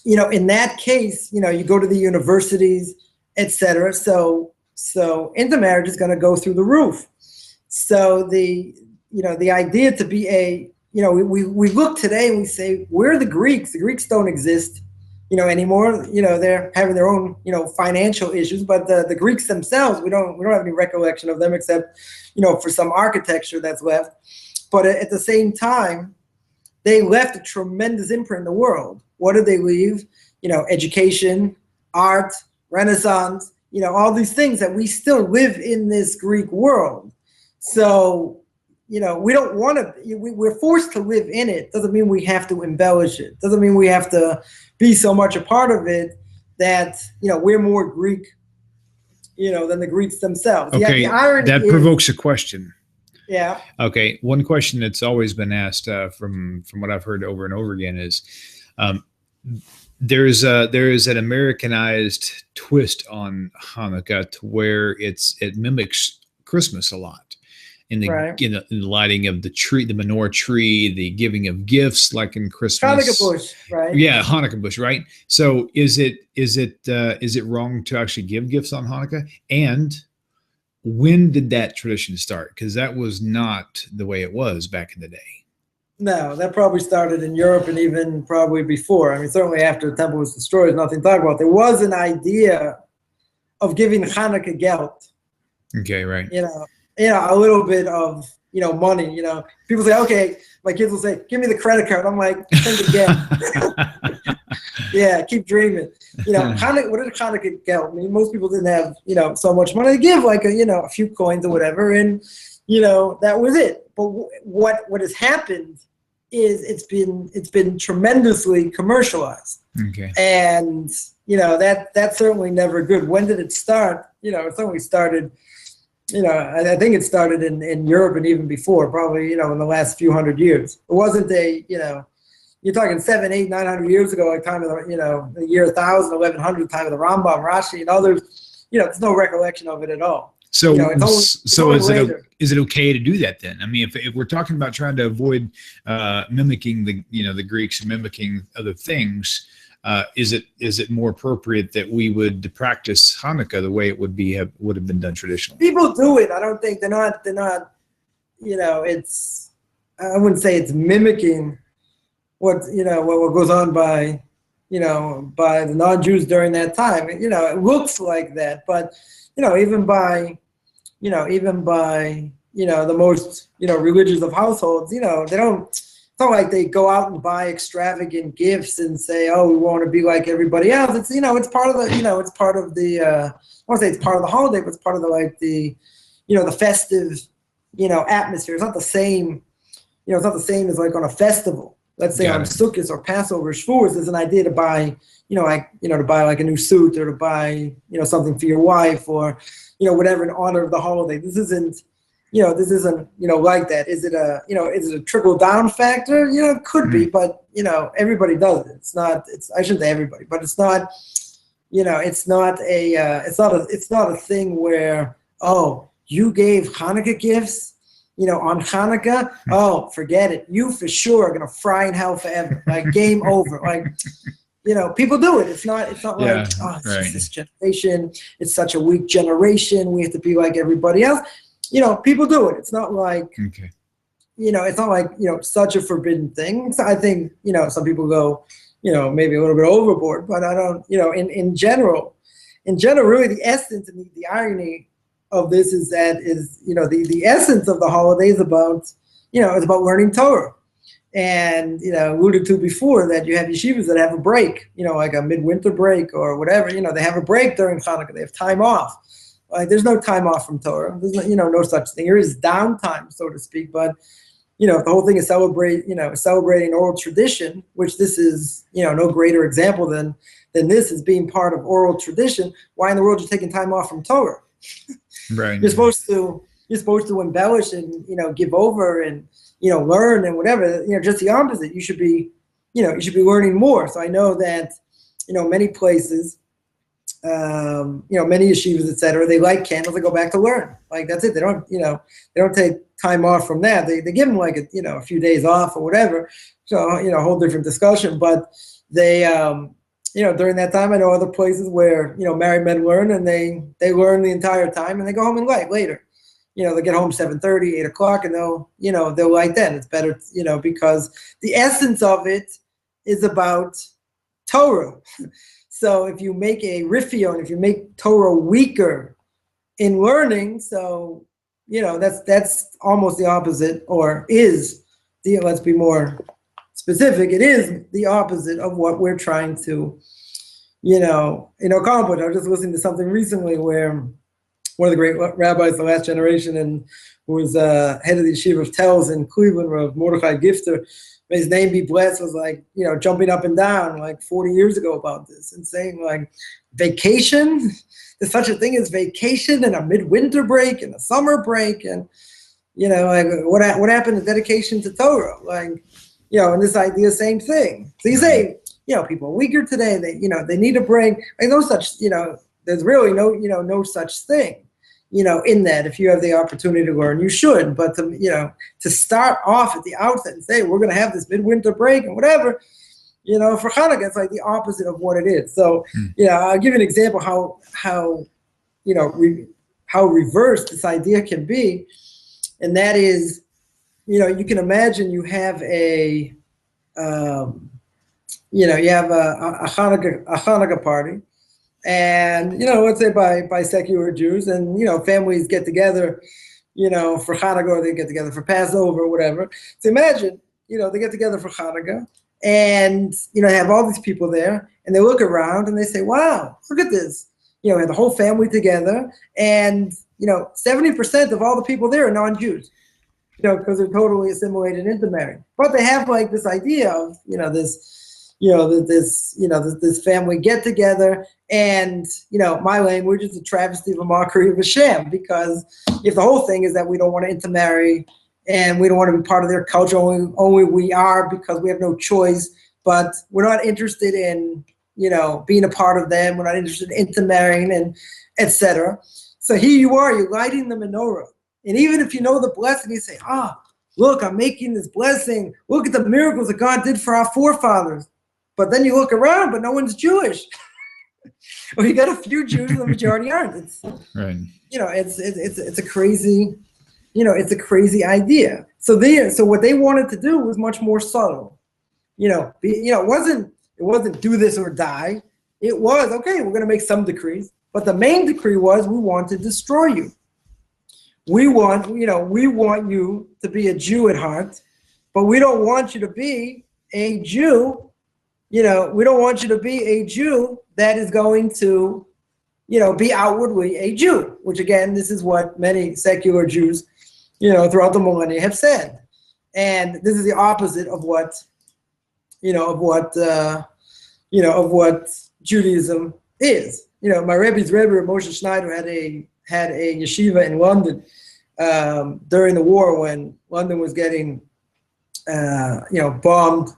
in that case, you go to the universities, etc. So intermarriage is going to go through the roof. So the idea to be we look today and we say, where are the Greeks? The Greeks don't exist, anymore. They're having their own, financial issues, but the Greeks themselves, we don't have any recollection of them except, for some architecture that's left. But at the same time, they left a tremendous imprint in the world. What did they leave? Education, art, Renaissance, all these things that we still live in this Greek world. So, we don't want to, we're forced to live in it. Doesn't mean we have to embellish it. Doesn't mean we have to be so much a part of it that, we're more Greek, than the Greeks themselves. Okay, that provokes a question. Yeah. Okay, one question that's always been asked from what I've heard over and over again is, there is an Americanized twist on Hanukkah to where it mimics Christmas a lot. In the lighting of the tree, the menorah tree, the giving of gifts, like in Christmas. Hanukkah bush, right? Yeah, Hanukkah bush, right? So is it wrong to actually give gifts on Hanukkah? And when did that tradition start? Because that was not the way it was back in the day. No, that probably started in Europe and even probably before. I mean, certainly after the temple was destroyed, there's nothing to talk about. There was an idea of giving Hanukkah gelt. Okay, right. A little bit of, money, people say, okay, my kids will say, give me the credit card. I'm like, think again. Yeah, keep dreaming. Hanukkah, what did Hanukkah gelt? I mean, most people didn't have, so much money to give, like a few coins or whatever. And, that was it. But what has happened is it's been tremendously commercialized. Okay. And that's certainly never good. When did it start? It certainly started, I think it started in Europe and even before, probably, in the last few hundred years. It wasn't you're talking 700, 800, 900 years ago, like time of the year 1000, 1100, time of the Rambam, Rashi, and others. There's no recollection of it at all. So, is it okay to do that then? I mean, if we're talking about trying to avoid mimicking the Greeks and mimicking other things, is it more appropriate that we would practice Hanukkah the way it would have been done traditionally? People do it. I don't think they're not. It's, I wouldn't say it's mimicking what goes on by the non-Jews during that time. It looks like that, but even by the most religious of households, they don't. It's not like they go out and buy extravagant gifts and say, "Oh, we want to be like everybody else." It's it's part of the it's part of the I want to say it's part of the holiday, but it's part of the the festive atmosphere. It's not the same. It's not the same as like on a festival. Let's say on Sukkot or Passover, Shavuos, there's an idea to buy, to buy like a new suit or to buy, something for your wife or, whatever in honor of the holiday. This isn't like that. Is it a trickle down factor? It could be, but everybody does it. I shouldn't say everybody, but it's not, it's not a thing where, oh, you gave Hanukkah gifts. On Hanukkah, oh, forget it. You for sure are gonna fry in hell forever. Like game over. Like, people do it. It's not like, oh, it's just this generation. It's such a weak generation. We have to be like everybody else. People do it. It's not like, it's not like, such a forbidden thing. So I think, some people go, maybe a little bit overboard, but I don't, in general, really the essence and the irony of this is the essence of the holiday is about it's about learning Torah, and alluded to before that you have yeshivas that have a break, like a midwinter break or whatever. They have a break during Hanukkah. They have time off. Like there's no time off from Torah. There's no such thing. There is downtime, so to speak. But the whole thing is celebrating oral tradition, which this is no greater example than this is being part of oral tradition. Why in the world are you taking time off from Torah? Right. You're supposed to embellish and give over and learn and whatever. Just the opposite. You should be learning more. So I know that many places, many yeshivas, etc. They light candles. They go back to learn. Like that's it. They don't take time off from that. They give them like a few days off or whatever. So a whole different discussion. But they during that time, I know other places where, married men learn and they learn the entire time and they go home and light later. They get home 7:30, 8 o'clock, and they'll light then. It's better, because the essence of it is about Torah. So if you make a riffion, if you make Torah weaker in learning, so, that's almost the opposite, or let's be more specific, it is the opposite of what we're trying to, accomplish. I was just listening to something recently where one of the great rabbis, the last generation, and who was head of the yeshiva of Telz in Cleveland, Rav Mordechai Gifter, may his name be blessed, was like, jumping up and down like 40 years ago about this and saying like, vacation, there's such a thing as vacation and a midwinter break and a summer break, and like what happened to dedication to Torah? Like, and this idea, same thing. So you say, people are weaker today. They need a break. Like no such, there's really no such thing, in that. If you have the opportunity to learn, you should. But to start off at the outset and say we're going to have this midwinter break and whatever, for Hanukkah, it's like the opposite of what it is. So, I'll give you an example how reversed this idea can be, and that is, you can imagine you have a Hanukkah party, and let's say by secular Jews, and families get together, for Hanukkah, or they get together for Passover or whatever. So imagine, they get together for Hanukkah, and have all these people there, and they look around and they say, "Wow, look at this!" Have the whole family together, and 70% of all the people there are non-Jews. Because they're totally assimilated into marriage. But they have like this idea of, this this family get together, and my language is a travesty of a mockery of a sham, because if the whole thing is that we don't want to intermarry and we don't want to be part of their culture, only we are because we have no choice, but we're not interested in being a part of them, we're not interested in intermarrying, and etc. So here you are, you're lighting the menorah, and even if you know the blessing, you say, look, I'm making this blessing, look at the miracles that God did for our forefathers. But then you look around, but no one's Jewish. Well, you got a few Jews, and the majority aren't. It's right. It's a crazy, it's a crazy idea. So what they wanted to do was much more subtle. It wasn't do this or die. It was, okay, we're going to make some decrees, but the main decree was we want to destroy you. We want you to be a Jew at heart, but we don't want you to be a Jew. We don't want you to be a Jew that is going to, be outwardly a Jew, which again, this is what many secular Jews, throughout the millennia have said. And this is the opposite of what Judaism is. My Rebbe's Rebbe, Moshe Schneider, had a yeshiva in London during the war when London was getting, bombed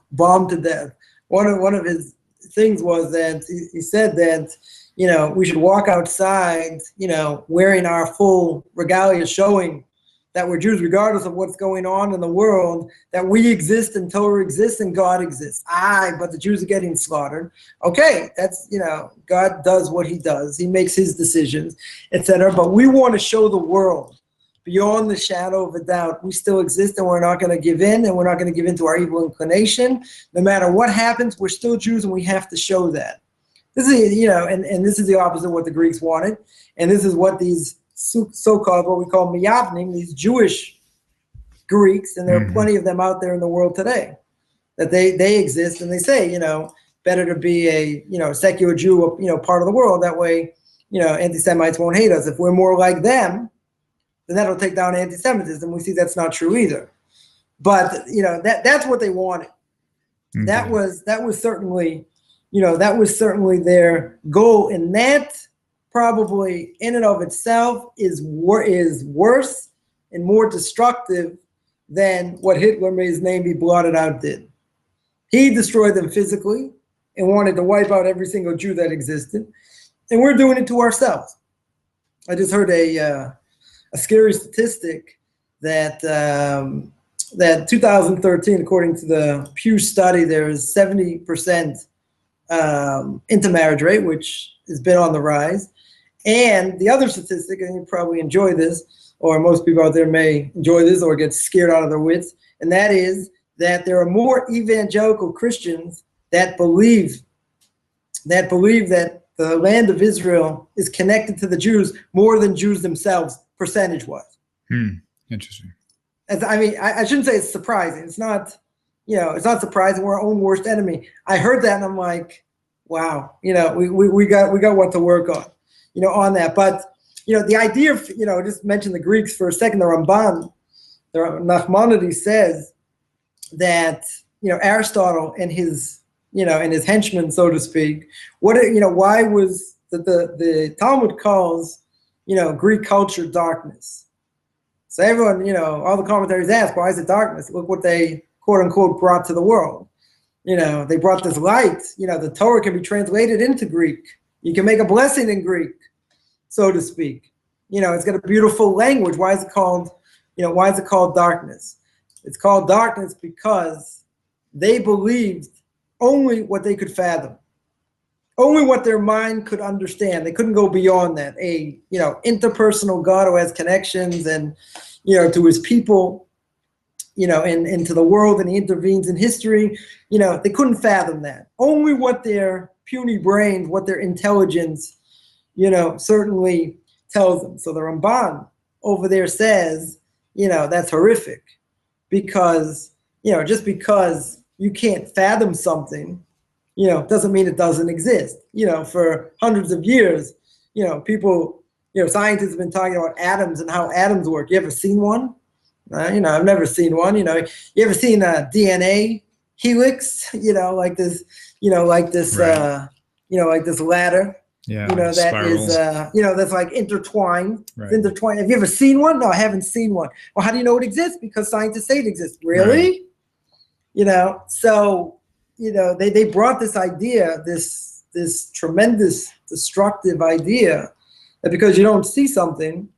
to death. One of his things was that he said that, we should walk outside, wearing our full regalia, showing that we're Jews, regardless of what's going on in the world, that we exist and Torah exists and God exists. But the Jews are getting slaughtered. Okay, that's, God does what he does. He makes his decisions, etc. But we want to show the world, beyond the shadow of a doubt, we still exist, and we're not going to give in, and we're not going to give in to our evil inclination. No matter what happens, we're still Jews, and we have to show that. This is, and this is the opposite of what the Greeks wanted, and this is what these so-called, what we call miyavnim, these Jewish Greeks, and there are plenty of them out there in the world today, that they exist, and they say, better to be a, secular Jew, part of the world. That way, anti-Semites won't hate us. If we're more like them, then that'll take down anti-Semitism. We see that's not true either. But that's what they wanted. Okay. That was certainly their goal, and that probably in and of itself is worse and more destructive than what Hitler, may his name be blotted out, did. He destroyed them physically and wanted to wipe out every single Jew that existed, and we're doing it to ourselves. I just heard a scary statistic that 2013, according to the Pew study, there is 70% intermarriage rate, which has been on the rise. And the other statistic, and you probably enjoy this, or most people out there may enjoy this or get scared out of their wits, and that is that there are more evangelical Christians that believe that the land of Israel is connected to the Jews more than Jews themselves, percentage-wise. Interesting. I shouldn't say it's surprising. It's not, it's not surprising. We're our own worst enemy. I heard that and I'm like, wow, we got what to work on, on that. But, the idea of, just mention the Greeks for a second, the Ramban, the Nachmanides says that, Aristotle and his, and his henchmen, so to speak, why was the Talmud calls, Greek culture darkness. So everyone, all the commentaries ask, why is it darkness? Look what they, quote unquote, brought to the world. They brought this light. The Torah can be translated into Greek. You can make a blessing in Greek, so to speak. It's got a beautiful language. Why is it called darkness? It's called darkness because they believed only what they could fathom, only what their mind could understand. They couldn't go beyond that. A interpersonal God who has connections and to his people, and to the world, and he intervenes in history. They couldn't fathom that. Only what their puny brains, what their intelligence, certainly tells them. So the Ramban over there says, that's horrific, because just because you can't fathom something, doesn't mean it doesn't exist. For hundreds of years, people, scientists have been talking about atoms and how atoms work. You ever seen one? I've never seen one. You ever seen a DNA helix? Like this like this, Right. like this ladder. Yeah. That spirals. is, that's like intertwined. Right. It's intertwined. Have you ever seen one? No, I haven't seen one. Well, how do you know it exists? Because scientists say it exists. Really? Right. So, they brought this idea, this tremendous destructive idea that because you don't see something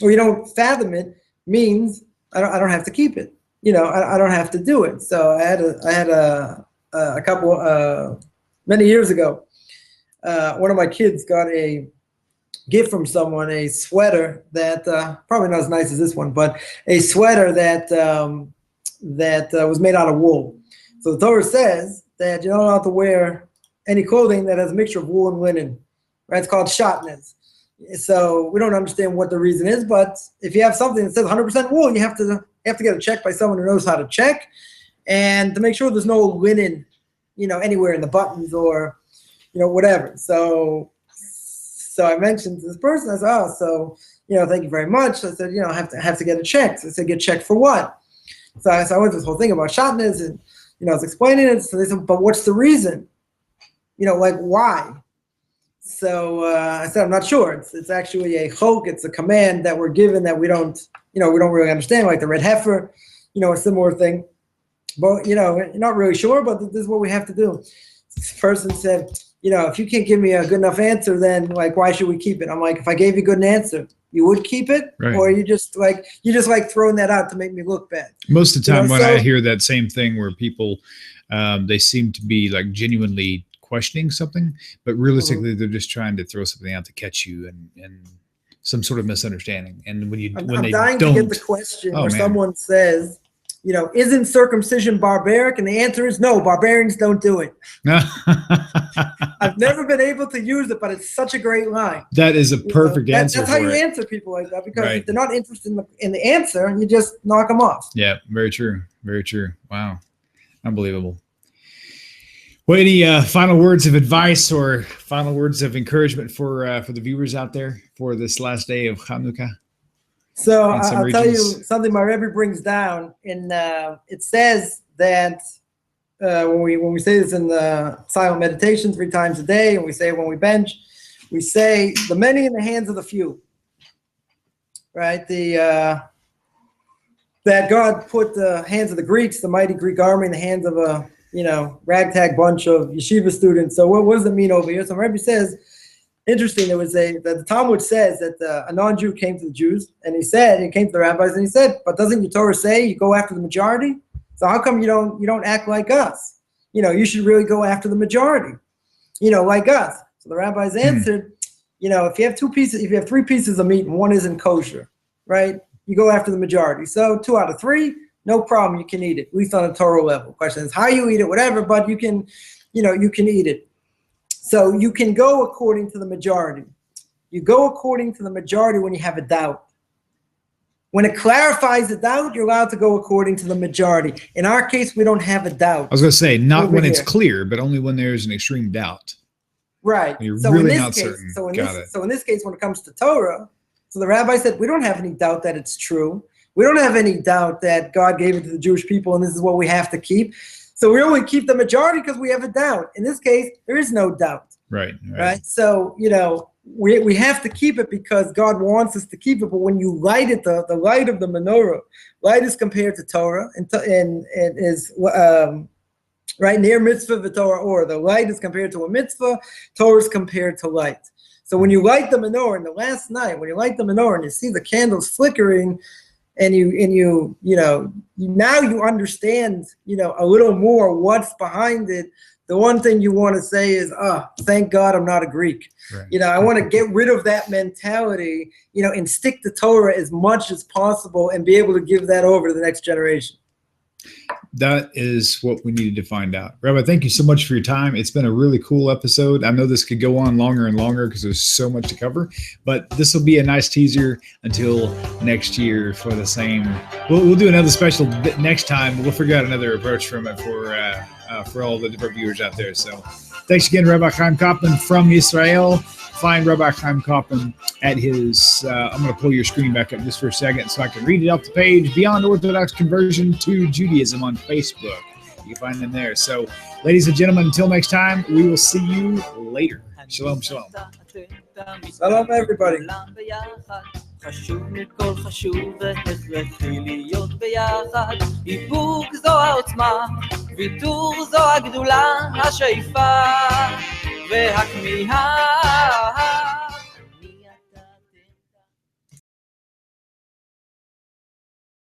or you don't fathom it means I don't have to keep it. I don't have to do it. So I had a couple, many years ago, one of my kids got a gift from someone, a sweater that probably not as nice as this one, but a sweater that was made out of wool. So the Torah says that you're not allowed to wear any clothing that has a mixture of wool and linen. Right? It's called shatnez. So we don't understand what the reason is, but if you have something that says 100% wool, you have to get it checked by someone who knows how to check, and to make sure there's no linen, anywhere in the buttons or, whatever. So I mentioned to this person, I said, oh, so, thank you very much. I said, I have to get it checked. I said, get checked for what? So I went through this whole thing about shatnez, and, I was explaining it. So they said, but what's the reason? Like why? So I said, I'm not sure. It's actually a chok. It's a command that we're given that we don't really understand, like the red heifer, a similar thing. But, you're not really sure, but this is what we have to do. This person said, if you can't give me a good enough answer, then like, why should we keep it? I'm like, if I gave you a good answer, you would keep it? Right. Or you just like throwing that out to make me look bad? Most of the time when I hear that same thing where people, they seem to be like genuinely questioning something, but realistically they're just trying to throw something out to catch you and some sort of misunderstanding. And when I'm dying to get the question where someone says, isn't circumcision barbaric? And the answer is no, barbarians don't do it. I've never been able to use it, but it's such a great line. That is a perfect answer. That's how you answer people like that, because if they're not interested in the answer, you just knock them off. Yeah, very true. Very true. Wow. Unbelievable. Well, any final words of advice or final words of encouragement for the viewers out there for this last day of Hanukkah? So I'll tell you something my Rebbe brings down. It says that when we say this in the silent meditation 3 times a day, and we say it when we bench, we say the many in the hands of the few. Right? That God put the hands of the Greeks, the mighty Greek army, in the hands of a ragtag bunch of yeshiva students. So what does it mean over here? So Rebbe says, interesting, that the Talmud says that a non-Jew came to the Jews, and he came to the rabbis, and he said, but doesn't your Torah say you go after the majority? So how come you don't act like us? You should really go after the majority, like us. So the rabbis answered, if you have 3 pieces of meat and one isn't kosher, right? You go after the majority. So 2 out of 3, no problem, you can eat it, at least on a Torah level. Question is how you eat it, whatever, but you can eat it. So you can go according to the majority. You go according to the majority when you have a doubt. When it clarifies the doubt, you're allowed to go according to the majority. In our case, we don't have a doubt. I was going to say, not when it's clear, but only when there's an extreme doubt. Right. You're really not certain. So in this case, when it comes to Torah, so the rabbi said, we don't have any doubt that it's true. We don't have any doubt that God gave it to the Jewish people, and this is what we have to keep. So we only keep the majority because we have a doubt. In this case, there is no doubt. Right. So, we have to keep it because God wants us to keep it. But when you light it, the light of the menorah, light is compared to Torah and is right near mitzvah v'torah, or the light is compared to a mitzvah, Torah is compared to light. So when you light the menorah in the last night, when you light the menorah and you see the candles flickering, and you now you understand, a little more what's behind it. The one thing you want to say is, thank God I'm not a Greek. Right. I want to get rid of that mentality, and stick to Torah as much as possible and be able to give that over to the next generation. That is what we needed to find out. Rabbi, thank you so much for your time. It's been a really cool episode. I know this could go on longer and longer because there's so much to cover, but this will be a nice teaser until next year for the same. We'll do another special next time. We'll figure out another approach from it for all the different viewers out there. So thanks again, Rabbi Chaim Coffman from Israel. Find Rabbi Chaim Coffman at his, I'm going to pull your screen back up just for a second so I can read it off the page, Beyond Orthodox Conversion to Judaism on Facebook. You can find them there. So, ladies and gentlemen, until next time, we will see you later. Shalom, shalom. Shalom, everybody. חשוב מכל חשוב והכרחי להיות ביחד. איפוק זו העוצמה, ויתור זו הגדולה, השאיפה והכמיהה.